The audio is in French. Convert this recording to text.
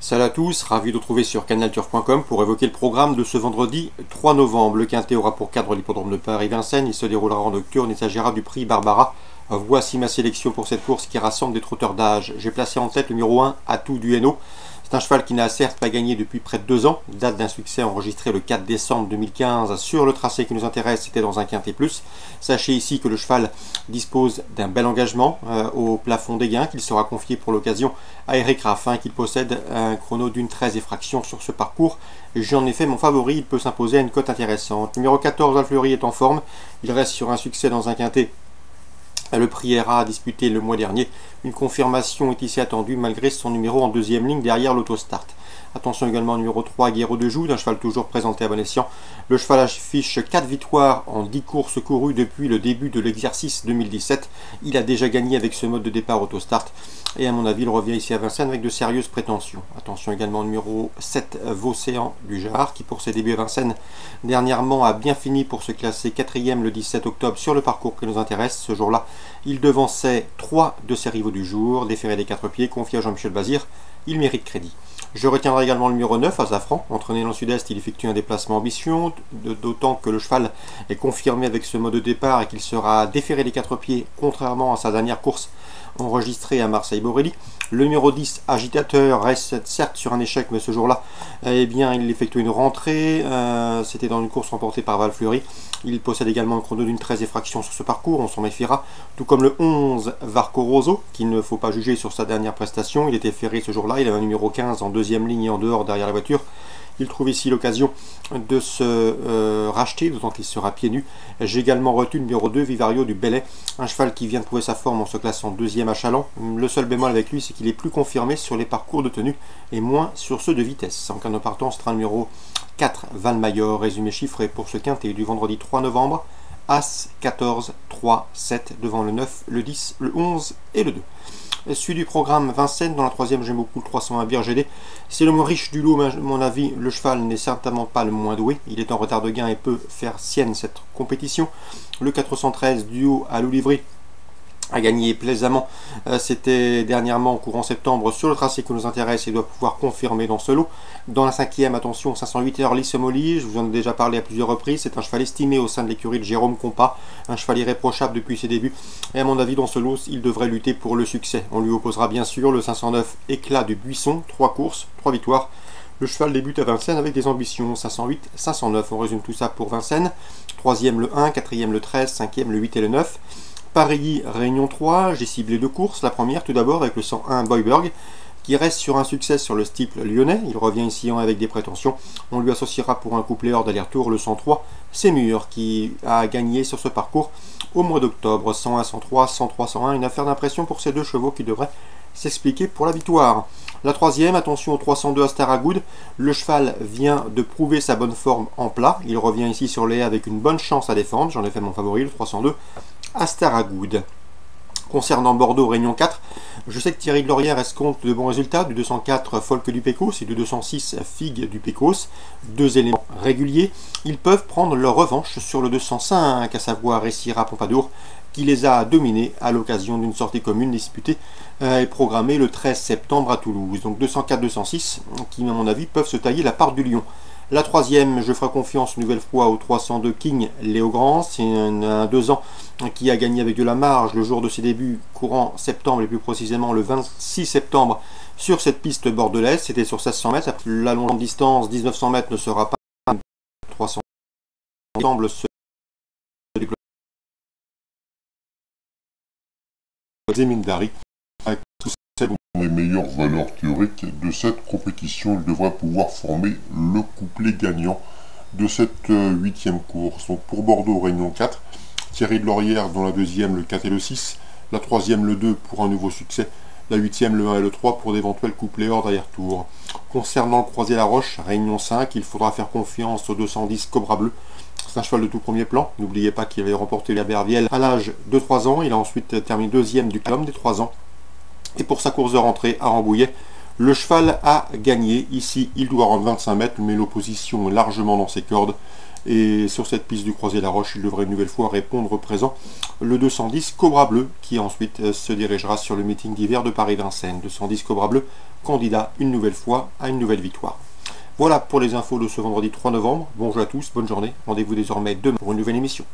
Salut à tous, ravi de vous retrouver sur canalturf.com pour évoquer le programme de ce vendredi 3 novembre. Le Quintet aura pour cadre l'hippodrome de Paris-Vincennes, il se déroulera en nocturne, il s'agira du prix Barbara. Voici ma sélection pour cette course qui rassemble des trotteurs d'âge. J'ai placé en tête le numéro 1, Atout du Hainaut. C'est un cheval qui n'a certes pas gagné depuis près de 2 ans, date d'un succès enregistré le 4 décembre 2015 sur le tracé qui nous intéresse, c'était dans un Quintet Plus. Sachez ici que le cheval dispose d'un bel engagement au plafond des gains, qu'il sera confié pour l'occasion à Eric Raffin, qu'il possède un chrono d'une 13 effraction sur ce parcours. J'en ai fait mon favori, il peut s'imposer à une cote intéressante. Numéro 14, Alfleury est en forme, il reste sur un succès dans un Quintet. Le prix ERA a disputé le mois dernier. Une confirmation est ici attendue malgré son numéro en deuxième ligne derrière l'autostart. Attention également au numéro 3, Guéraud de Joux, d'un cheval toujours présenté à bon escient. Le cheval affiche 4 victoires en 10 courses courues depuis le début de l'exercice 2017. Il a déjà gagné avec ce mode de départ autostart. Et à mon avis, il revient ici à Vincennes avec de sérieuses prétentions. Attention également au numéro 7, Vaucéan du Jard, qui pour ses débuts à Vincennes, dernièrement a bien fini pour se classer 4e le 17 octobre sur le parcours qui nous intéresse. Ce jour-là, il devançait 3 de ses rivaux du jour, déféré des 4 pieds, confié à Jean-Michel Bazir. Il mérite crédit. Je retiendrai également le numéro 9, Azafran. Entraîné dans le sud-est, il effectue un déplacement ambitieux, d'autant que le cheval est confirmé avec ce mode de départ et qu'il sera déféré des 4 pieds, contrairement à sa dernière course enregistrée à Marseille-Borelli. Le numéro 10, Agitateur, reste certes sur un échec, mais ce jour-là, eh bien, il effectue une rentrée. C'était dans une course remportée par Valfleury. Il possède également un chrono d'une 13 effraction sur ce parcours, on s'en méfiera. Tout comme le 11, Varco Rosso, qu'il ne faut pas juger sur sa dernière prestation. Il était ferré ce jour-là, il avait un numéro 15 en deuxième ligne et en dehors derrière la voiture. Il trouve ici l'occasion de se racheter, d'autant qu'il sera pieds nus. J'ai également retenu le numéro 2, Vivario du Belay, un cheval qui vient de trouver sa forme en se classant deuxième à Chaland. Le seul bémol avec lui, c'est qu'il est plus confirmé sur les parcours de tenue et moins sur ceux de vitesse. En cas de partance, train numéro 4, Van Mayor, résumé chiffré pour ce Quintet du vendredi 3 novembre. As, 14, 3, 7, devant le 9, le 10, le 11 et le 2. Celui du programme Vincennes, dans la troisième j'aime beaucoup le 301 Birgédé. C'est le moins riche du lot, mais à mon avis le cheval n'est certainement pas le moins doué. Il est en retard de gain et peut faire sienne cette compétition. Le 413 duo à l'Olivry a gagné plaisamment, c'était dernièrement courant septembre sur le tracé qui nous intéresse et doit pouvoir confirmer dans ce lot. Dans la cinquième, attention, 508 heures Lissomoli, je vous en ai déjà parlé à plusieurs reprises, c'est un cheval estimé au sein de l'écurie de Jérôme Compas, un cheval irréprochable depuis ses débuts, et à mon avis dans ce lot, il devrait lutter pour le succès. On lui opposera bien sûr le 509 Éclat du Buisson, 3 courses, 3 victoires. Le cheval débute à Vincennes avec des ambitions, 508, 509, on résume tout ça pour Vincennes. Troisième le 1, quatrième le 13, cinquième le 8 et le 9. Paris, Réunion 3, j'ai ciblé 2 courses. La première tout d'abord avec le 101 Boyberg, qui reste sur un succès sur le steeple lyonnais. Il revient ici avec des prétentions. On lui associera pour un couplet hors d'aller-retour le 103 Sémur, qui a gagné sur ce parcours au mois d'octobre. 101, 103, 103, 101. Une affaire d'impression pour ces deux chevaux qui devraient s'expliquer pour la victoire. La troisième, attention au 302 Astaragoud. Le cheval vient de prouver sa bonne forme en plat. Il revient ici sur les haies avec une bonne chance à défendre. J'en ai fait mon favori, le 302 Astaragoud. Concernant Bordeaux, Réunion 4, je sais que Thierry Glorière escompte de bons résultats, du 204 Folk du Pécos et du 206 Figue du Pécos, 2 éléments réguliers. Ils peuvent prendre leur revanche sur le 205, à savoir Essira Pompadour, qui les a dominés à l'occasion d'une sortie commune disputée et programmée le 13 septembre à Toulouse. Donc 204-206, qui à mon avis peuvent se tailler la part du lion. La troisième, je ferai confiance une nouvelle fois au 302 King Léo Grand. C'est un 2 ans qui a gagné avec de la marge le jour de ses débuts courant septembre et plus précisément le 26 septembre sur cette piste bordelaise. C'était sur 1600 mètres. La longue distance, 1900 mètres, ne sera pas 300 semble se Zemindari. Avec tous les meilleures valeurs théoriques de cette compétition, il devrait pouvoir former le couplet gagnant de cette 8e course. Donc pour Bordeaux, Réunion 4, Thierry de Laurière dans la deuxième, le 4 et le 6, la troisième, le 2 pour un nouveau succès, la 8e, le 1 et le 3 pour d'éventuels couplets hors d'aller-retour. Concernant le Croisé-la-Roche, Réunion 5, il faudra faire confiance au 210 Cobra Bleu. C'est un cheval de tout premier plan. N'oubliez pas qu'il avait remporté la Bervielle à l'âge de 3 ans. Il a ensuite terminé deuxième du Calme des 3 ans. Et pour sa course de rentrée à Rambouillet, le cheval a gagné. Ici, il doit rendre 25 mètres, mais l'opposition est largement dans ses cordes. Et sur cette piste du Croisé-la-Roche, il devrait une nouvelle fois répondre présent le 210 Cobra Bleu, qui ensuite se dirigera sur le meeting d'hiver de Paris-Vincennes. 210 Cobra Bleu, candidat une nouvelle fois à une nouvelle victoire. Voilà pour les infos de ce vendredi 3 novembre. Bonjour à tous, bonne journée. Rendez-vous désormais demain pour une nouvelle émission.